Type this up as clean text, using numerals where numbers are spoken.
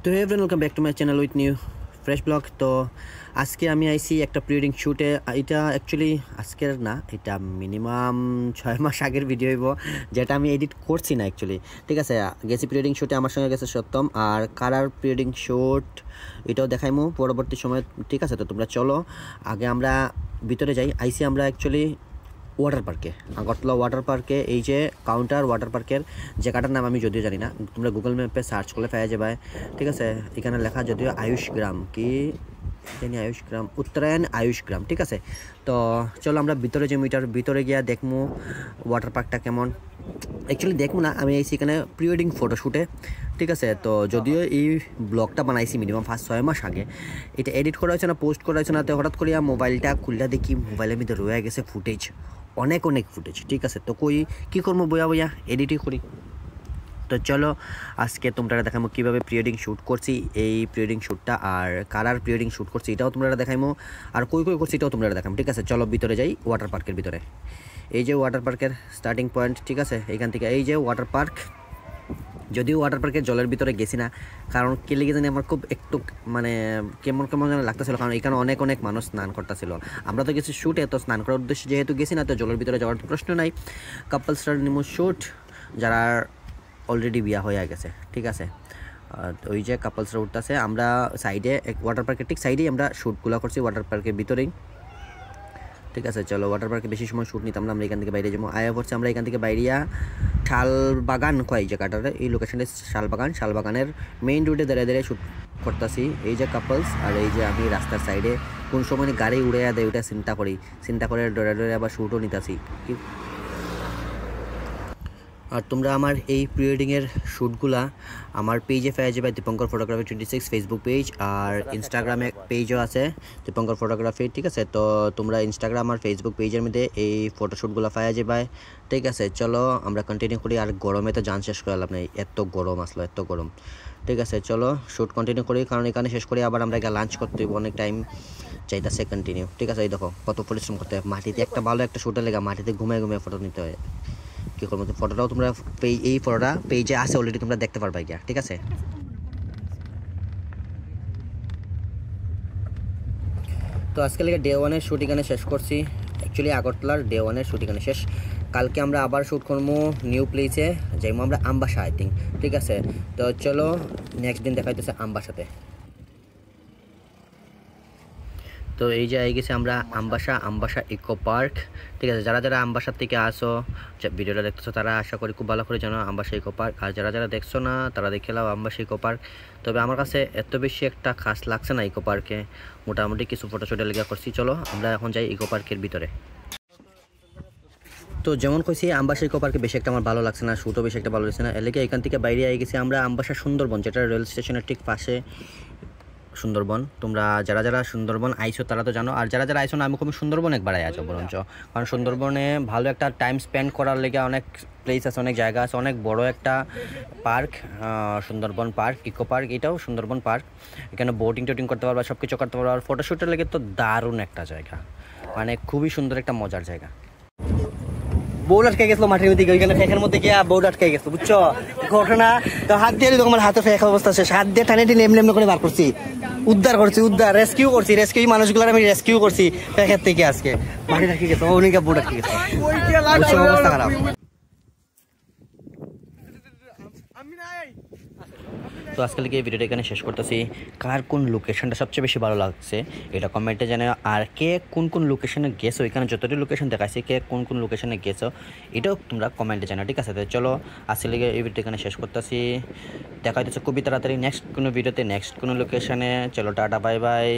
তো hey everyone, welcome back to my channel with new fresh blog. তো আজকে আমি আইছি একটা প্রি ওয়েডিং শ্যুটে। এটা অ্যাকচুয়ালি আজকের না, এটা মিনিমাম 6 মাস আগের ভিডিও হইব, যেটা আমি এডিট করছি না অ্যাকচুয়ালি। ঠিক আছে, গেছি প্রি ওয়েডিং শ্যুটে, আমার সঙ্গে গেছে সত্যম আর কারার প্রি ওয়েডিং শ্যুট, এটাও দেখাইমু পরবর্তী সময়। ঠিক আছে, তো তোমরা চলো আগে আমরা ভিতরে যাই। আইসি আমরা অ্যাকচুয়ালি ওয়াটার পার্কে, আগরতলা ওয়াটার পার্কে। এই যে কাউন্টার ওয়াটার পার্কের জায়গাটার নাম আমি যদিও জানি না, তোমরা গুগল ম্যাপে সার্চ করলে পাওয়া যাবে। ঠিক আছে, এখানে লেখা যদিও আয়ুষ গ্রাম, কি জানি আয়ুষ গ্রাম, উত্তরায়ণ আয়ুষ গ্রাম। ঠিক আছে, তো চলো আমরা ভিতরে যে মিটার ভিতরে গিয়া দেখবো ওয়াটার পার্কটা কেমন। অ্যাকচুয়ালি দেখবো না, আমি আইছি এখানে প্রি ওয়েডিং ফটোশ্যুটে। ঠিক আছে, তো যদিও এই ব্লগটা বানাইছি মিনিমাম 5-6 মাস আগে, এটা এডিট করা হয়েছে না, পোস্ট করা হয়েছে না। তো হঠাৎ করে মোবাইলটা খুললে দেখি মোবাইলের মধ্যে রয়ে গেছে ফুটেজ, অনেক ফুটেজ। ঠিক আছে, তো কী করবো বইয়া এডিটই করি। তো চলো আজকে তোমরা দেখাবো কীভাবে প্রি ওয়েডিং শ্যুট করছি, এই প্রি ওয়েডিং শ্যুটটা আর কারার প্রি ওয়েডিং শ্যুট করছি এটাও তোমরা দেখাইমো, আর কই করছি এটাও তোমরা দেখাবো। ঠিক আছে, চলো ভিতরে যাই ওয়াটার পার্কের ভিতরে। এই যে ওয়াটার পার্কের স্টার্টিং পয়েন্ট, ঠিক আছে, এখান থেকে এই যে ওয়াটার পার্ক। যদিও ওয়াটার পার্কের জলের ভিতরে গেছি না, কারণ কে লেগে জানি আমার খুব একটু মানে কেমন যেন লাগতেছিল, কারণ এখানে অনেক মানুষ স্নান করতেছিল। আমরা তো গেছি শ্যুটে, তো স্নান করার উদ্দেশ্যে যেহেতু গেছি না, তো জলের ভিতরে যাওয়ার প্রশ্ন নাই। কাপলসটার নিমো শ্যুট, যারা অলরেডি বিয়া হয়ে গেছে। ঠিক আছে, ওই যে কাপলসরা উঠতেছে, আমরা সাইডে ওয়াটার পার্কের ঠিক সাইডেই আমরা শ্যুটগুলো করছি, ওয়াটার পার্কের ভিতরেই। ঠিক আছে, চলো ওয়াটার পার্কে বেশি সময় শ্যুট নিতাম না, আমরা এখান থেকে বাইরে যাবো। আয়া পড়ছে আমরা এখান থেকে বাইরিয়া শালবাগান কয় জায়গাটার, এই লোকেশনে শালবাগানের মেইন রোডে দাঁড়িয়ে শ্যুট করতেছি। এই যে কাপলস, আর এই যে আমি রাস্তার সাইডে কোন সময় গাড়ি উড়ে দেয় ওইটা চিন্তা করে ডরে আবার শ্যুটও নিতেছি। আর তোমরা আমার এই প্রি ওয়েডিংয়ের শ্যুটগুলা আমার পেজে পেয়ে যাবে, দীপঙ্কর ফটোগ্রাফি 26 ফেসবুক পেজ, আর ইনস্টাগ্রামে পেজও আছে দীপঙ্কর ফটোগ্রাফি। ঠিক আছে, তো তোমরা ইনস্টাগ্রাম আর ফেসবুক পেজের মধ্যে এই ফটোশ্যুটগুলো পেয়ে যাবে। ঠিক আছে, চলো আমরা কন্টিনিউ করি। আর গরমে তো জান শেষ করে লাভ নেই, এত গরম আসলো, এত গরম। ঠিক আছে, চলো শ্যুট কন্টিনিউ করি, কারণ এখানে শেষ করি আবার আমরা লাঞ্চ করতে হইব, অনেক টাইম চাইতেছে কন্টিনিউ। ঠিক আছে, এই দেখো কত পরিশ্রম করতে হয় মাটিতে, একটা ভালো একটা শ্যুটের লেগে মাটিতে ঘুমিয়ে ফটো নিতে হয়। কী করবো, ফটোটাও তোমরা এই ফটোটা পেজে আছে অলরেডি, তোমরা দেখতে পারবা গিয়া। ঠিক আছে, তো আজকে লেগে ডে 1-এর শ্যুট এখানে শেষ করছি। অ্যাকচুয়ালি আগরতলার ডে 1-এর শ্যুট এখানে শেষ। কালকে আমরা আবার শ্যুট করবো নিউ প্লেসে, যাইমো আমরা আমবাসা আই থিঙ্ক। ঠিক আছে, তো চলো নেক্সট দিন দেখাইতেছে আমবাসাতে। তো এই যে আই গেছি আমরা আমবাসা ইকো পার্ক। ঠিক আছে, যারা আমবাসার থেকে আসো, ভিডিওটা দেখতেছো, তারা আশা করি খুব ভালো করে জানো আমবাসা ইকো পার্ক। আর যারা দেখছো না, তারা দেখে নাও আমবাসা ইকো পার্ক। তবে আমার কাছে এত বেশি একটা খাস লাগছে না ইকো পার্কে, মোটামুটি কিছু ফটোশ্যুটের লেগে করছি। চলো আমরা এখন যাই ইকো পার্কের ভিতরে। তো যেমন কইছি আমবাসা ইকো পার্কে বেশি একটা আমার ভালো লাগছে না, শ্যুটও বেশি একটা ভালো লাগছে না, এলাকা এখান থেকে বাইরে আই গেছি আমরা আমবাসা সুন্দরবন, যেটা রেল স্টেশনের ঠিক পাশে সুন্দরবন। তোমরা যারা সুন্দরবন আইছো তারা তো জানো, আর যারা আইছো না, আমি খুবই সুন্দরবন একবার আইছো বরঞ্চ, কারণ সুন্দরবনে ভালো একটা টাইম স্পেন্ড করার লেগে অনেক প্লেস আছে, অনেক জায়গা আছে, অনেক বড় একটা park, Sundarban park, eco park, এটাও সুন্দরবন পার্ক। এখানে বোটিং করতে পারবা, সব কিছু করতে পারবা। আর ফটোশ্যুটের লেগে তো দারুণ একটা জায়গা, মানে খুবই সুন্দর একটা মজার জায়গা। বউড আটকে গেছিল মাটির মধ্যে, ওইখানে ফেঁকের মধ্যে গিয়ে বউড আটকে গেছিল, বুঝছো ঘটনা। তো হাত দিয়ে আমার হাতে ফেঁক অবস্থা শেষ, হাত দিয়ে টানে এমনি করে বার করছি, উদ্ধার রেস্কিউ করছি মানুষগুলো আমি রেস্কিউ করছি ফেঁকের থেকে। আজকে মাটির আটকে গেছে, অনেকে বউড আটকে গেছে, অবস্থা খারাপ। তো আজকে এই ভিডিওটা এখানে শেষ করতেছি। কার কোন লোকেশনটা সবচেয়ে বেশি ভালো লাগছে এটা কমেন্টে জানাও, আর কে কোন লোকেশনে গেছো, এখানে যতটি লোকেশন দেখাইছি কে কোন লোকেশনে গেছো এটাও তোমরা কমেন্টে জানাও। ঠিক আছে, তো চলো আজকে এই ভিডিওটা এখানে শেষ করতেছি। দেখা হইতেছে খুবই তাড়াতাড়ি নেক্সট কোনো ভিডিওতে, নেক্সট কোনো লোকেশনে। চলো টাটা, বাই বাই।